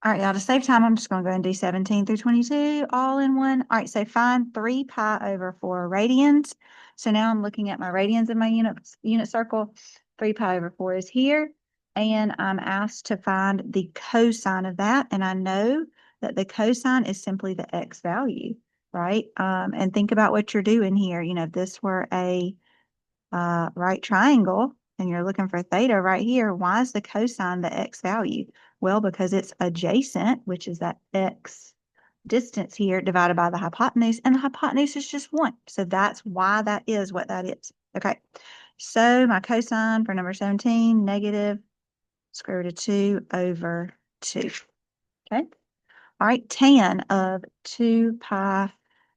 All right, y'all, to save time, I'm just going to go and do 17 through 22 all in one. All right, so find 3 pi over 4 radians. So now I'm looking at my radians in my unit circle. 3 pi over 4 is here. And I'm asked to find the cosine of that. And I know that the cosine is simply the x value, right? And think about what you're doing here. You know, if this were a right triangle and you're looking for theta right here, why is the cosine the x value? Well, because it's adjacent, which is that x distance here divided by the hypotenuse, and the hypotenuse is just 1. So that's why that is what that is. Okay, so my cosine for number 17, negative square root of 2 over 2. Okay, all right, tan of 2 pi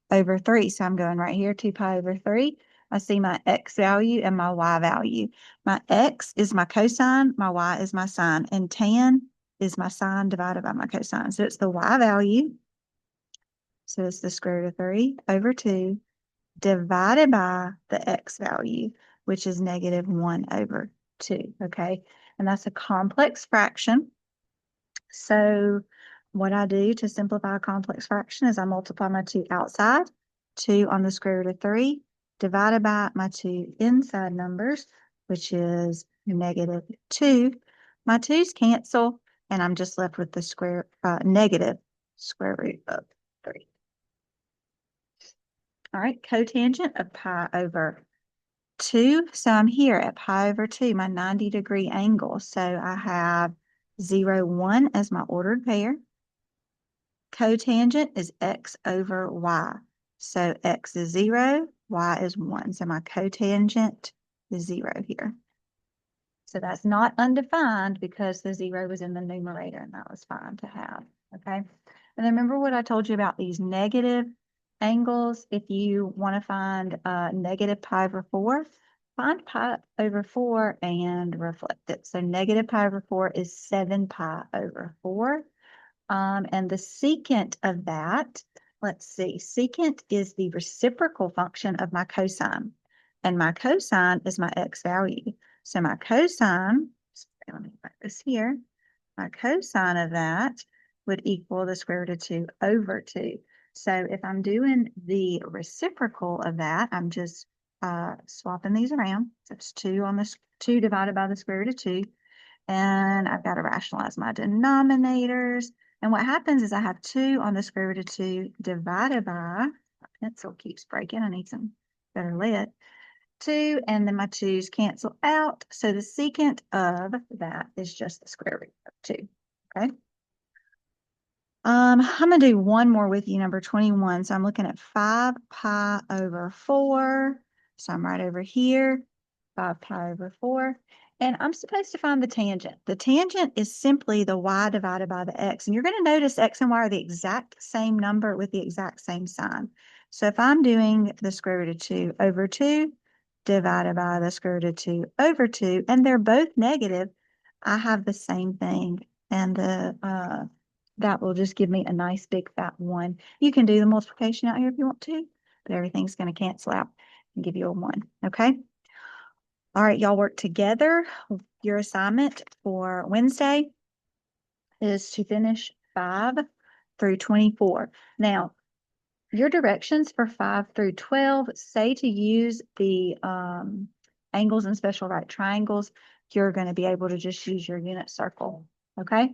over 3. So I'm going right here, 2 pi over 3. I see my x value and my y value. My x is my cosine, my y is my sine, and tan is my sine divided by my cosine. So it's the y value. So it's the square root of 3 over 2 divided by the x value, which is negative 1 over 2, okay? And that's a complex fraction. So what I do to simplify a complex fraction is I multiply my 2 outside, 2 on the square root of 3, divided by my 2 inside numbers, which is negative 2. My 2's cancel, and I'm just left with the negative square root of 3. All right, cotangent of pi over 2. So I'm here at pi over 2, my 90-degree angle. So I have 0, 1 as my ordered pair. Cotangent is x over y. So x is 0, y is 1. So my cotangent is 0 here. So that's not undefined because the 0 was in the numerator, and that was fine to have, okay? And then remember what I told you about these negative angles. If you want to find negative pi over 4, find pi over 4 and reflect it. So negative pi over 4 is 7 pi over 4. And the secant of that, let's see, secant is the reciprocal function of my cosine. And my cosine is my x value. So my cosine, let me write this here, my cosine of that would equal the square root of 2 over 2. So if I'm doing the reciprocal of that, I'm just swapping these around. So it's 2 on this 2 divided by the square root of 2. And I've got to rationalize my denominators. And what happens is I have 2 on the square root of 2 divided by, my pencil keeps breaking, I need some better lead, 2, and then my 2's cancel out. So the secant of that is just the square root of 2, okay? I'm going to do one more with you, number 21. So I'm looking at 5 pi over 4. So I'm right over here, 5 pi over 4. And I'm supposed to find the tangent. The tangent is simply the y divided by the x. And you're going to notice x and y are the exact same number with the exact same sign. So if I'm doing the square root of 2 over 2 divided by the square root of 2 over 2, and they're both negative, I have the same thing. And that will just give me a nice big fat 1. You can do the multiplication out here if you want to, but everything's going to cancel out and give you a 1, okay? All right, y'all work together. Your assignment for Wednesday is to finish 5 through 24. Now, your directions for 5 through 12 say to use the angles and special right triangles. You're going to be able to just use your unit circle, okay?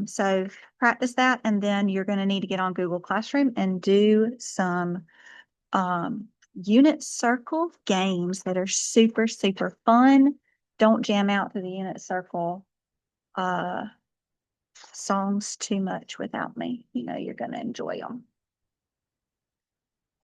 So practice that, and then you're going to need to get on Google Classroom and do some unit circle games that are super, super fun. Don't jam out to the unit circle songs too much without me. You know, you're going to enjoy them.